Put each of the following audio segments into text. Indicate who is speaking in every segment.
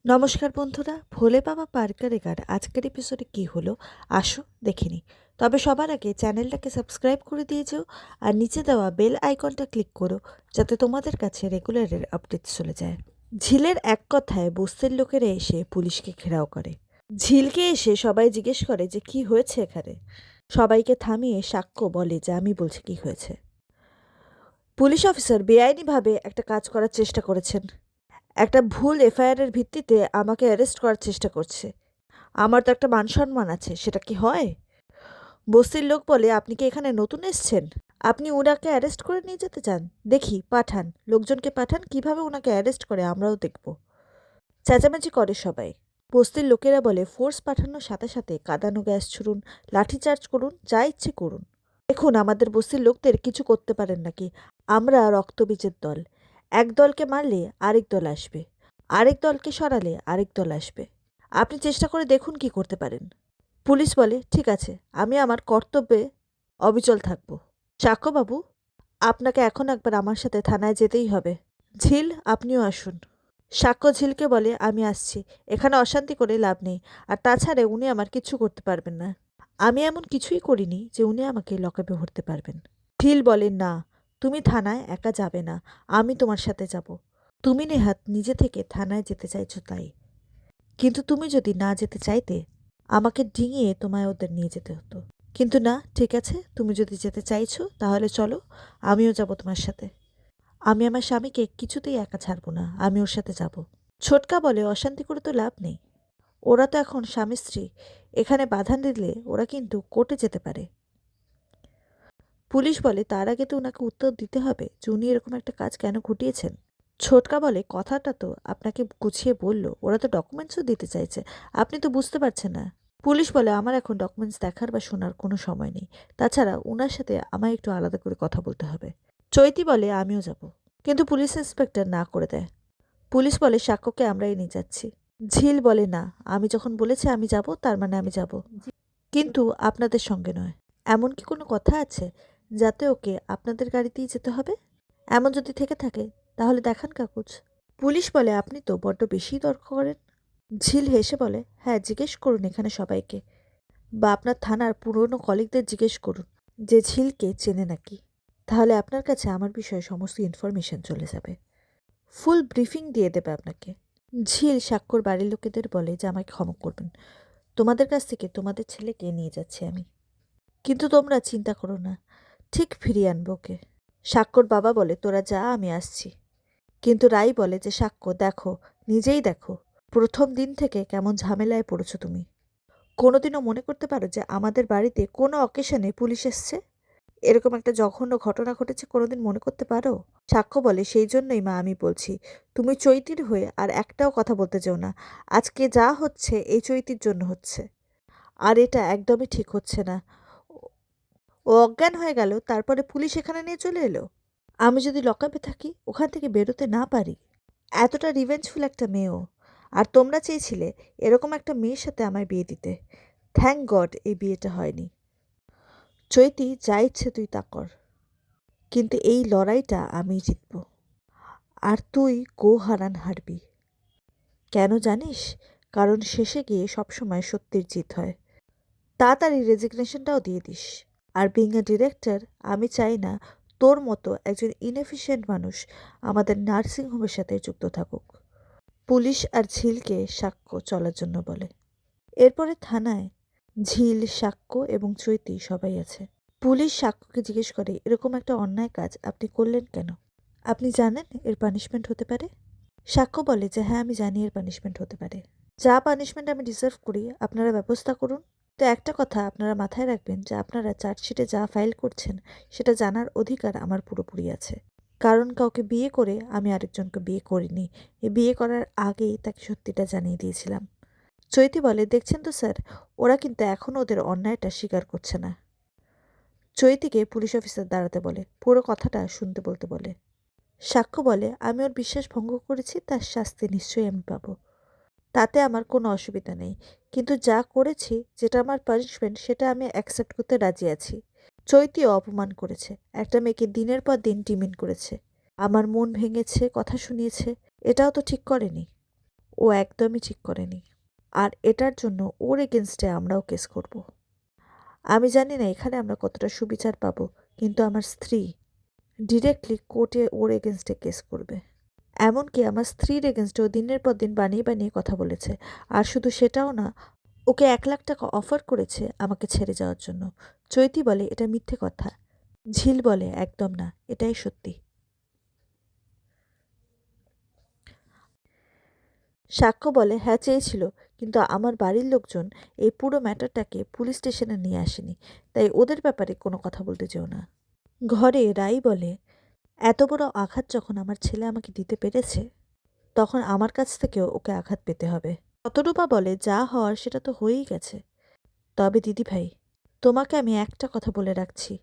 Speaker 1: নমস্কার বন্ধুরা, ভোলে বাবা পার্কারেগার আজকের এপিসোডে কি হলো আসো দেখিনি। তবে সবার আগে চ্যানেলটাকে সাবস্ক্রাইব করে দিয়ে যেও আর নিচে দেওয়া বেল আইকনটা ক্লিক করো যাতে তোমাদের কাছে রেগুলারের আপডেট চলে যায়। ঝিলের এক কথায় বস্তির লোকেরা এসে পুলিশকে ঘেরাও করে। ঝিলকে এসে সবাই জিজ্ঞেস করে যে কি হয়েছে এখানে। সবাইকে থামিয়ে সাক্ষ্য বলে যে আমি বলছি কি হয়েছে। পুলিশ অফিসার বেআইনিভাবে একটা কাজ করার চেষ্টা করেছেন। একটা ভুল এফআইআরের ভিত্তিতে আমাকে অ্যারেস্ট করার চেষ্টা করছে। আমার তো একটা মান-সম্মান আছে, সেটা কি হয়? বস্তির লোক বলে, "আপনি কি এখানে নতুন এসেছেন? আপনি উনাকে অ্যারেস্ট করে নিয়ে যেতে চান? দেখি পাঠান, লোকজনকে পাঠান, কিভাবে উনাকে অ্যারেস্ট করে আমরাও দেখব।" চেঁচামেচি করে সবাই। বস্তির লোকেরা বলে, "ফোর্স পাঠানোর সাথে সাথে কাঁদানো গ্যাস ছুড়ুন, লাঠিচার্জ করুন, যা ইচ্ছে করুন। দেখুন আমাদের বস্তির লোকদের কিছু করতে পারেন নাকি? আমরা রক্তবীজের দল। এক দলকে মারলে আরেক দল আসবে, আরেক দলকে সরালে আরেক দল আসবে। আপনি চেষ্টা করে দেখুন কি করতে পারেন।" পুলিশ বলে, "ঠিক আছে, আমি আমার কর্তব্যে অবিচল থাকব। সাক্ষ্যবাবু, আপনাকে এখন একবার আমার সাথে থানায় যেতেই হবে। ঝিল, আপনিও আসুন।" সাক্ষ্য ঝিলকে বলে, "আমি আসছি। এখানে অশান্তি করে লাভ নেই। আর তাছাড়া উনি আমার কিচ্ছু করতে পারবেন না। আমি এমন কিছুই করিনি যে উনি আমাকে লকআপে ভরতে পারবেন।" ঝিল বলে, "না, তুমি থানায় একা যাবে না। আমি তোমার সাথে যাব। তুমি নেহাত নিজে থেকে থানায় যেতে চাইছো তাই। কিন্তু তুমি যদি না যেতে চাইতে, আমাকে ডিঙিয়ে তোমায় ওদের নিয়ে যেতে হতো। কিন্তু না, ঠিক আছে, তুমি যদি যেতে চাইছো তাহলে চলো, আমিও যাব তোমার সাথে। আমি আমার স্বামীকে কিছুতেই একা ছাড়বো না, আমি ওর সাথে যাব।" ছোটকা বলে, "অশান্তি করে তো লাভ নেই। ওরা তো এখন স্বামী স্ত্রী। এখানে বাধা দিলে ওরা কিন্তু কোর্টে যেতে পারে।" পুলিশ বলে, "তার আগে তো ওনাকে উত্তর দিতে হবে যে উনি এরকম একটা কাজ কেন ঘটিয়েছেন।" ছোটকা বলে, "কথাটা তো আপনাকে গুছিয়ে বলল, ওরা তো ডকুমেন্টসও দিতে চাইছে, আপনি তো বুঝতে পারছেন না।" পুলিশ বলে, "আমার এখন ডকুমেন্টস দেখার বা শোনার কোনো সময় নেই। তাছাড়া উনার সাথে আমায় একটু আলাদা করে কথা বলতে হবে।" চৈতি বলে, "আমিও যাব।" কিন্তু পুলিশ ইন্সপেক্টর না করে দেয়। পুলিশ বলে, "সাক্ষ্যকে আমরাই নিয়ে যাচ্ছি।" ঝিল বলে, "না, আমি যখন বলেছি আমি যাব, তার মানে আমি যাব, কিন্তু আপনাদের সঙ্গে নয়। এমন কি কোনো কথা আছে যাতে ওকে আপনাদের গাড়িতেই যেতে হবে? এমন যদি থেকে থাকে তাহলে দেখান কাগজ।" পুলিশ বলে, "আপনি তো বড্ড বেশিই তর্ক করেন।" ঝিল হেসে বলে, "হ্যাঁ, জিজ্ঞেস করুন এখানে সবাইকে, বা আপনার থানার পুরনো কলিগদের জিজ্ঞেস করুন যে ঝিলকে চেনে নাকি। তাহলে আপনার কাছে আমার বিষয়ে সমস্ত ইনফরমেশন চলে যাবে। ফুল ব্রিফিং দিয়ে দেবে আপনাকে।" ঝিল সাক্ষর বাড়ির লোকেদের বলে যে আমাকে ক্ষমা করবেন, তোমাদের কাছ থেকে তোমাদের ছেলেকে নিয়ে যাচ্ছি আমি, কিন্তু তোমরা চিন্তা করো না, ঠিক ফিরিয়ে আনবো ওকে। সাক্ষর বাবা বলে, "তোরা যা, আমি আসছি।" কিন্তু রাই বলে যে, "সাক্ষ্য, দেখো, নিজেই দেখো, প্রথম দিন থেকে কেমন ঝামেলায় পড়েছো তুমি। কোনোদিনও মনে করতে পারো যে আমাদের বাড়িতে কোনো অকেশনে পুলিশ এসছে? এরকম একটা জঘন্য ঘটনা ঘটেছে, কোনোদিন মনে করতে পারো?" সাক্ষ্য বলে, "সেই জন্যই মা আমি বলছি, তুমি চৈতির হয়ে আর একটাও কথা বলতে যেও না। আজকে যা হচ্ছে এই চৈতির জন্য হচ্ছে, আর এটা একদমই ঠিক হচ্ছে না। ও ও অজ্ঞান হয়ে গেল, তারপরে পুলিশ এখানে নিয়ে চলে এলো। আমি যদি লকআপে থাকি, ওখান থেকে বেরোতে না পারি, এতটা রিভেঞ্জফুল একটা মেয়েও। আর তোমরা চেয়েছিলে এরকম একটা মেয়ের সাথে আমায় বিয়ে দিতে। থ্যাংক গড এই বিয়েটা হয়নি। চৈতি, যা ইচ্ছে তুই তা কর, কিন্তু এই লড়াইটা আমি জিতব, আর তুই হারান হারবি। কেন জানিস? কারণ শেষে গিয়ে সবসময় সত্যের জিত হয়। তাড়াতাড়ি রেজিগনেশনটাও দিয়ে this. Are being a director, আমি চাই না তোর মতো একজন ইনএফিশিয়েন্ট মানুষ আমাদের নার্সিংহোমের সাথে যুক্ত থাকুক।" পুলিশ আর ঝিলকে সাক্ষ্য চলার জন্য বলে। এরপরে থানায় ঝিল, সাক্ষ্য এবং চৈতি সবাই আছে। পুলিশ সাক্ষ্যকে জিজ্ঞেস করে, "এরকম একটা অন্যায় কাজ আপনি করলেন কেন? আপনি জানেন এর পানিশমেন্ট হতে পারে?" সাক্ষ্য বলে যে, "হ্যাঁ, আমি জানি এর পানিশমেন্ট হতে পারে। যা পানিশমেন্ট আমি ডিজার্ভ করি আপনারা ব্যবস্থা করুন। তো একটা কথা আপনারা মাথায় রাখবেন যে আপনারা চার্জশিটে যা ফাইল করছেন সেটা জানার অধিকার আমার পুরোপুরি আছে। কারণ কাউকে বিয়ে করে আমি আরেকজনকে বিয়ে করিনি। এই বিয়ে করার আগেই তাকে সত্যিটা জানিয়ে দিয়েছিলাম।" চৈতি বলে, "দেখছেন তো স্যার, ওরা কিন্তু এখনও ওদের অন্যায়টা স্বীকার করছে না।" চৈতিকে পুলিশ অফিসার দাঁড়াতে বলে, পুরো কথাটা শুনতে বলতে বলে। সাক্ষ্য বলে, "আমি ওর বিশ্বাস ভঙ্গ করেছি, তার শাস্তি নিশ্চয়ই আমি পাবো। তাতে আমার কোনো অসুবিধা নেই। কিন্তু যা করেছি, যেটা আমার পানিশমেন্ট, সেটা আমি অ্যাকসেপ্ট করতে রাজি আছি। চৈতিও অপমান করেছে, একটা মেয়েকে দিনের পর দিন ডিমিন করেছে, আমার মন ভেঙেছে, কথা শুনিয়েছে, এটাও তো ঠিক করেনি। ও একদমই ঠিক করেনি। আর এটার জন্য ওর এগেনস্টে আমরাও কেস করব। আমি জানি না এখানে আমরা কতটা সুবিচার পাবো, কিন্তু আমার স্ত্রী ডিরেক্টলি কোর্টে ওর এগেনস্টে কেস করবে। এমনকি আমার স্ত্রীর এগেনস্টেও দিনের পর দিন বানিয়ে বানিয়ে কথা বলেছে। আর শুধু সেটাও না, ওকে 1,00,000 টাকা অফার করেছে আমাকে ছেড়ে যাওয়ার জন্য। চৈতি বলে এটা মিথ্যে কথা। ঝিল বলে একদম না, এটাই সত্যি। সাক্ষ্য বলে হ্যাঁ চেয়েছিল, কিন্তু আমার বাড়ির লোকজন এই পুরো ম্যাটারটাকে পুলিশ স্টেশনে নিয়ে আসেনি, তাই ওদের ব্যাপারে কোনো কথা বলতে যেও না। ঘরে রাই বলে এত বড় আঘাত যখন আমার ছেলে আমাকে দিতে পেরেছে, তখন আমার কাছ থেকেও ওকে আঘাত পেতে হবে। শতরূপা বলে যা হওয়ার সেটা তো হয়েই গেছে। তবে দিদিভাই, তোমাকে আমি একটা কথা বলে রাখছি,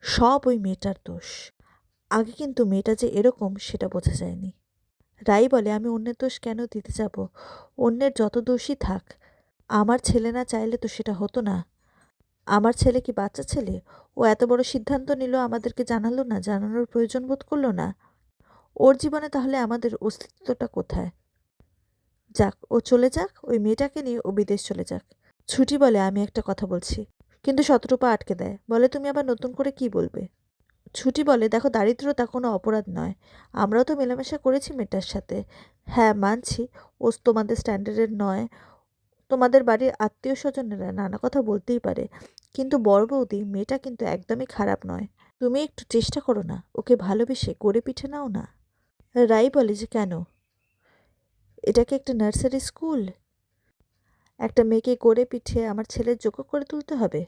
Speaker 1: সব ওই মেয়েটার দোষ। আগে কিন্তু মেয়েটা যে এরকম সেটা বোঝা যায়নি। রাই বলে আমি অন্যের দোষ কেন দিতে যাব? অন্যের যত দোষই থাক, আমার ছেলে না চাইলে তো সেটা হতো না। আমার ছেলে কি বাচ্চা ছেলে? ও এত বড় সিদ্ধান্ত নিল, আমাদেরকে জানালো না, জানানোর প্রয়োজন বোধ করলো না। ওর জীবনে তাহলে আমাদের অস্তিত্বটা কোথায়? যাক, ও চলে যাক, ওই মেয়েটাকে নিয়ে ও বিদেশ চলে যাক। ছুটি বলে আমি একটা কথা বলছি, কিন্তু শতরূপা আটকে দেয়, বলে তুমি আবার নতুন করে কি বলবে? ছুটি বলে দেখো, দারিদ্রতা কোনো অপরাধ নয়। আমরাও তো মেলামেশা করেছি মেয়েটার সাথে। হ্যাঁ মানছি, ও তোমাদের স্ট্যান্ডার্ডের নয়, তোমাদের বাড়ির আত্মীয় স্বজনেরা নানা কথা বলতেই পারে, কিন্তু বড় বৌদি মেয়েটা কিন্তু একদমই খারাপ নয়। তুমি একটু চেষ্টা করো না, ওকে ভালোবেসে করে পিঠে নাও না। রাই বলে যে কেন, এটা কি একটা নার্সারি স্কুল? একটা মেয়েকে গড়ে পিঠে আমার ছেলের যোগ্য করে তুলতে হবে?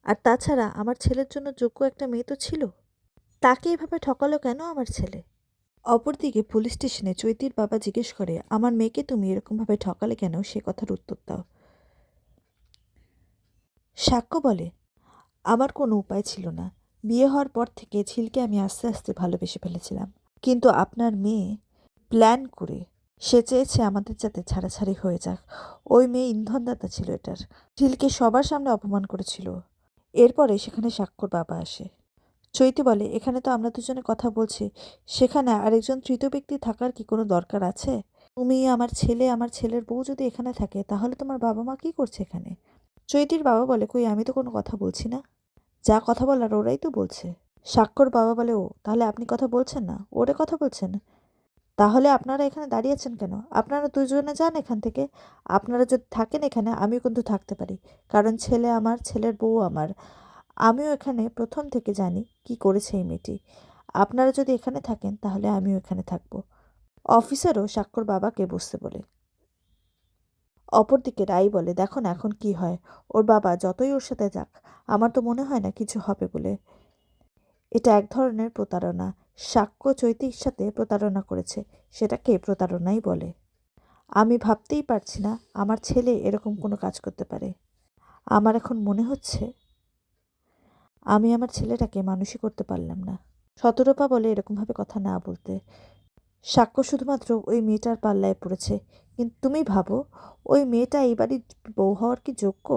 Speaker 1: আর তাছাড়া আমার ছেলের জন্য যোগ্য একটা মেয়ে তো ছিল, তাকে এভাবে ঠকালো কেন আমার ছেলে? অপরদিকে পুলিশ স্টেশনে চৈতির বাবা জিজ্ঞেস করে আমার মেয়েকে তুমি এরকমভাবে ঠকালে কেন, সে কথার উত্তর দাও। সাক্ষ্য বলে আমার কোনো উপায় ছিল না। বিয়ে হওয়ার পর থেকে ঝিলকে আমি আস্তে আস্তে ভালোবেসে ফেলেছিলাম, কিন্তু আপনার মেয়ে প্ল্যান করে সে চেয়েছে আমাদের যাতে ছাড়াছাড়ি হয়ে যাক। ওই মেয়ে ইন্ধনদাতা ছিল এটার। ঝিলকে সবার সামনে অপমান করেছিল। এরপরে সেখানে সাক্ষ্যর বাবা আসে। চৈতি বলে এখানে তো আমরা দুজনে কথা বলছি, সেখানে আরেকজন তৃতীয় ব্যক্তি থাকার কি কোনো দরকার আছে? তুমি, আমার ছেলে, আমার ছেলের বউ যদি এখানে থাকে, তাহলে তোমার বাবা মা কি করছে এখানে? চৈতির বাবা বলে কই, আমি তো কোনো কথা বলছি না। যা কথা বলার ওরাই তো বলছে। সাক্ষ্যর বাবা বলে ও তাহলে আপনি কথা বলছেন না, ওরে কথা বলছেন? তাহলে আপনারা এখানে দাঁড়িয়ে আছেন কেন? আপনারা দুজনে যান এখান থেকে। আপনারা যদি থাকেন এখানে, আমিও কিন্তু থাকতে পারি, কারণ ছেলে আমার, ছেলের বউ আমার। আমিও এখানে প্রথম থেকে জানি কি করেছে এই মেয়েটি। আপনারা যদি এখানে থাকেন তাহলে আমিও এখানে থাকবো। অফিসারও সাক্ষ্যর বাবাকে বসতে বলে। অপরদিকে রাই বলে দেখো না এখন কি হয়, ওর বাবা যতই ওর সাথে যাক, আমার তো মনে হয় না কিছু হবে বলে। এটা এক ধরনের প্রতারণা। সাক্ষ্য চৈতির সাথে প্রতারণা করেছে, সেটাকে প্রতারণাই বলে। আমি ভাবতেই পারছি না আমার ছেলে এরকম কোনো কাজ করতে পারে। আমার এখন মনে হচ্ছে আমি আমার ছেলেটাকে মানুষই করতে পারলাম না। শতরূপা বলে এরকমভাবে কথা না বলতে। সাক্ষ্য শুধুমাত্র ওই মেয়েটার পাল্লায় পড়েছে, কিন্তু তুমি ভাবো ওই মেয়েটা এই বাড়ির বউ হওয়ার কি যোগ্য?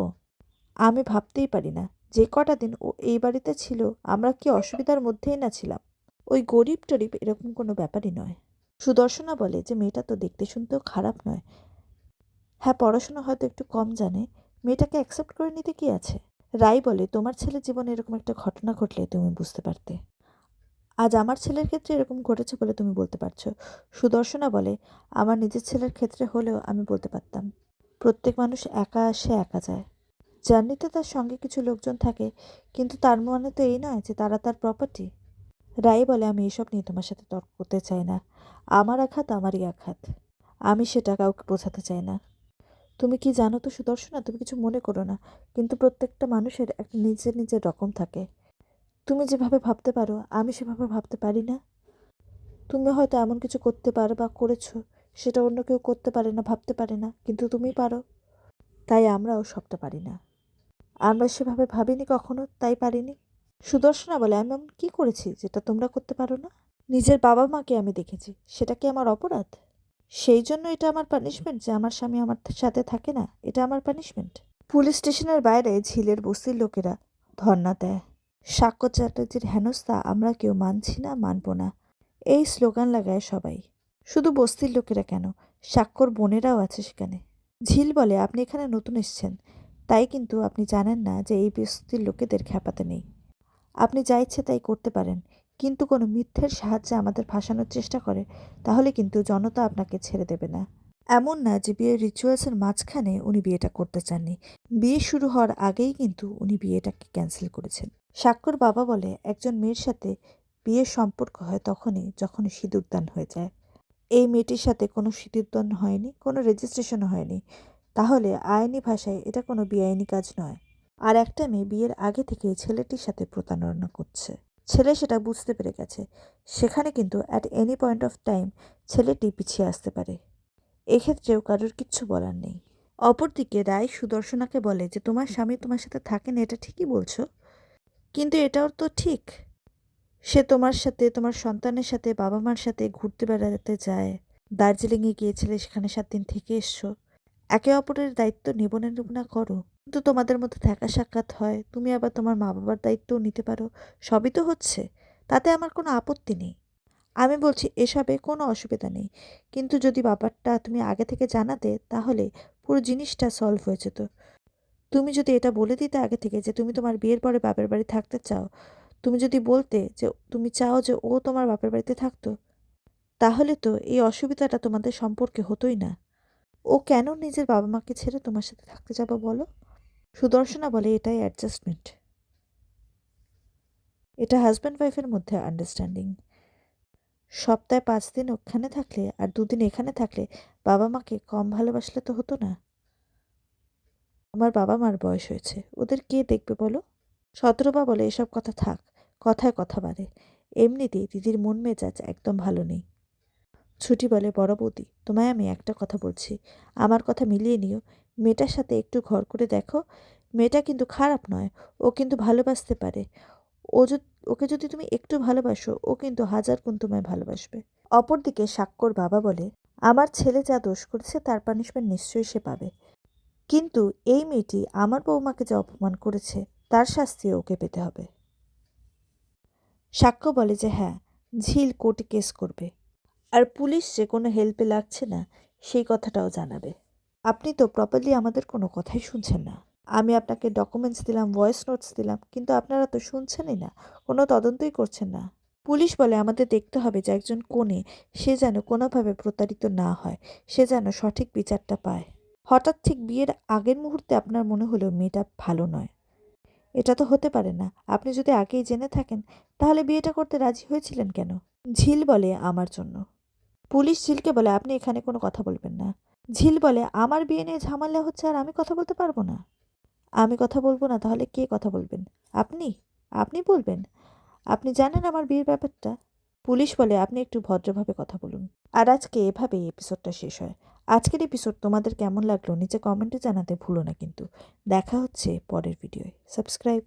Speaker 1: আমি ভাবতেই পারি না যে কটা দিন ও এই বাড়িতে ছিল আমরা কি অসুবিধার মধ্যেই না ছিলাম। ওই গরিব টরিব এরকম কোনো ব্যাপারই নয়। সুদর্শনা বলে যে মেয়েটা তো দেখতে শুনতেও খারাপ নয়। হ্যাঁ, পড়াশোনা হয়তো একটু কম জানে, মেয়েটাকে অ্যাকসেপ্ট করে নিতে কি আছে? রাই বলে তোমার ছেলের জীবনে এরকম একটা ঘটনা ঘটলে তুমি বুঝতে পারতে। আজ আমার ছেলের ক্ষেত্রে এরকম ঘটেছে বলে তুমি বলতে পারছো। সুদর্শনা বলে আমার নিজের ছেলের ক্ষেত্রে হলেও আমি বলতে পারতাম। প্রত্যেক মানুষ একা আসে একা যায়। জার্নিতে তার সঙ্গে কিছু লোকজন থাকে, কিন্তু তার মানে তো এই নয় যে তারা তার প্রপার্টি। রাই বলে আমি এসব নিয়ে তোমার সাথে তর্ক করতে চাই না। আমার আঘাত আমারই আঘাত, আমি সেটা কাউকে বোঝাতে চাই না। তুমি কি জানো তো সুদর্শনা, তুমি কিছু মনে করো না, কিন্তু প্রত্যেকটা মানুষের একটা নিজের নিজের রকম থাকে। তুমি যেভাবে ভাবতে পারো আমি সেভাবে ভাবতে পারি না। তুমি হয়তো এমন কিছু করতে পারো বা করেছো, সেটা অন্য কেউ করতে পারে না, ভাবতে পারে না, কিন্তু তুমি পারো। তাই আমরাও সবটা পারি না। আমরা সেভাবে ভাবিনি কখনো, তাই পারিনি। সুদর্শনা বলে আমি এমন কি করেছি যেটা তোমরা করতে পারো না? নিজের বাবা মাকে আমি দেখেছি, সেটা কি আমার অপরাধ? সেই জন্য এটা আমার পানিশমেন্ট যে আমার স্বামী আমার সাথে থাকে না, এটা আমার পানিশমেন্ট। পুলিশ স্টেশনের বাইরে ঝিলের বস্তির লোকেরা ধর্ণা দেয়। সাক্ষ্য চ্যাটার্জির হেনস্থা আমরা কেউ মানছি না, মানব না, এই স্লোগান লাগায় সবাই। শুধু বস্তির লোকেরা কেন, স্বাক্ষর বোনেরাও আছে সেখানে। ঝিল বলে, আপনি এখানে নতুন এসেছেন, তাই কিন্তু আপনি জানেন না যে এই বস্তির লোকেদের খ্যাপাতে নেই। আপনি যা ইচ্ছে তাই করতে পারেন, কিন্তু কোনো মিথ্যের সাহায্যে আমাদের ফাঁসানোর চেষ্টা করে তাহলে কিন্তু জনতা আপনাকে ছেড়ে দেবে না। এমন না যে বিয়ের রিচুয়ালসের মাঝখানে উনি বিয়েটা করতে চাননি। বিয়ে শুরু হওয়ার আগেই কিন্তু উনি বিয়েটাকে ক্যান্সেল করেছেন। স্বাক্ষর বাবা বলে, একজন মেয়ের সাথে বিয়ের সম্পর্ক হয় তখনই যখন সিঁদুরদান হয়ে যায়। এই মেয়েটির সাথে কোনো সিঁদুরদান হয়নি, কোনো রেজিস্ট্রেশনও হয়নি। তাহলে আইনি ভাষায় এটা কোনো বেআইনি কাজ নয়। আর একটা মেয়ে বিয়ের আগে থেকেই ছেলেটির সাথে প্রতারণা করছে। ছেলে সেটা বুঝতে পেরে গেছে। সেখানে কিন্তু at any point of time ছেলেটি পিছিয়ে আসতে পারে। এক্ষেত্রেও কারোর কিচ্ছু বলার নেই। অপরদিকে রায় সুদর্শনাকে বলে যে, তোমার স্বামী তোমার সাথে থাকেন এটা ঠিকই বলছো, কিন্তু এটাও তো ঠিক। সে তোমার সাথে, তোমার সন্তানের সাথে, বাবা মার সাথে ঘুরতে বেড়াতে যায়। দার্জিলিংয়ে গিয়েছিলে, সেখানে 7 দিন থেকে এসছো। একে অপরের দায়িত্ব নেব না নেব না করো, কিন্তু তোমাদের মধ্যে দেখা সাক্ষাৎ হয়, তুমি আবার তোমার মা বাবার দায়িত্বও নিতে পারো। সবই তো হচ্ছে, তাতে আমার কোনো আপত্তি নেই। আমি বলছি এসবে কোনো অসুবিধা নেই, কিন্তু যদি ব্যাপারটা তুমি আগে থেকে জানাতে তাহলে পুরো জিনিসটা সলভ হয়ে যেত। তুমি যদি এটা বলে দিতে আগে থেকে যে তুমি তোমার বিয়ের পরে বাপের বাড়ি থাকতে চাও, তুমি যদি বলতে যে তুমি চাও যে ও তোমার বাপের বাড়িতে থাকতো, তাহলে তো এই অসুবিধাটা তোমাদের সম্পর্কে হতোই না। ও কেন নিজের বাবা মাকে ছেড়ে তোমার সাথে থাকতে যাবো বলো? সুদর্শনা বলে, এটাই অ্যাডজাস্টমেন্ট। এটা হাজব্যান্ড ওয়াইফের মধ্যে আন্ডারস্ট্যান্ডিং। সপ্তাহে 5 দিন ওখানে থাকলে আর 2 দিন এখানে থাকলে বাবা মাকে কম ভালোবাসলে তো হতো না। আমার বাবা মার বয়স হয়েছে, ওদের কে দেখবে বলো? শতরূপা বলে, এসব কথা থাক, কথায় কথা বাড়ে। এমনিতেই দিদির মন মেজাজ একদম ভালো নেই। ছুটি বলে, বড় বৌদি তোমায় আমি একটা কথা বলছি, আমার কথা মিলিয়ে নিও। মেয়েটার সাথে একটু ঘর করে দেখো। মেয়েটা কিন্তু খারাপ নয়, ও কিন্তু ভালোবাসতে পারে। ওকে যদি তুমি একটু ভালোবাসো, ও কিন্তু 1000 গুণ তোমায় ভালোবাসবে। অপরদিকে স্বাক্ষর বাবা বলে, আমার ছেলে যা দোষ করেছে তার পানিশমেন্ট নিশ্চয়ই সে পাবে, কিন্তু এই মেয়েটি আমার বৌমাকে যা অপমান করেছে তার শাস্তি ওকে পেতে হবে। সাক্ষ্য বলে যে হ্যাঁ, ঝিল কোর্টে কেস করবে, আর পুলিশ যে কোনো হেল্পে লাগছে না সেই কথাটাও জানাবে। আপনি তো প্রপারলি আমাদের কোনো কথাই শুনছেন না। আমি আপনাকে ডকুমেন্টস দিলাম, ভয়েস নোটস দিলাম, কিন্তু আপনারা তো শুনছেনই না, কোনো তদন্তই করছেন না। পুলিশ বলে, আমাদের দেখতে হবে যে একজন কনে সে যেন কোনোভাবে প্রতারিত না হয়, সে যেন সঠিক বিচারটা পায়। হঠাৎ ঠিক বিয়ের আগের মুহূর্তে আপনার মনে হলো মেয়েটা ভালো নয়, এটা তো হতে পারে না। আপনি যদি আগেই জেনে থাকেন তাহলে বিয়েটা করতে রাজি হয়েছিলেন কেন? ঝিল বলে, আমার জন্য। পুলিশ ঝিলকে বলে, আপনি এখানে কোনো কথা বলবেন না। ঝিল বলে, আমার বিয়ে নিয়ে ঝামেলা হচ্ছে আর আমি কথা বলতে পারবো না? আমি কথা বলবো না তাহলে কে কথা বলবেন? আপনি? আপনি বলবেন? আপনি জানেন আমার বিয়ের ব্যাপারটা? পুলিশ বলে, আপনি একটু ভদ্রভাবে কথা বলুন। আর আজকে এভাবেই এপিসোডটা শেষ হয়। আজকের এপিসোড তোমাদের কেমন লাগলো নিচে কমেন্টে জানাতে ভুলো না কিন্তু। দেখা হচ্ছে পরের ভিডিওয়। সাবস্ক্রাইব।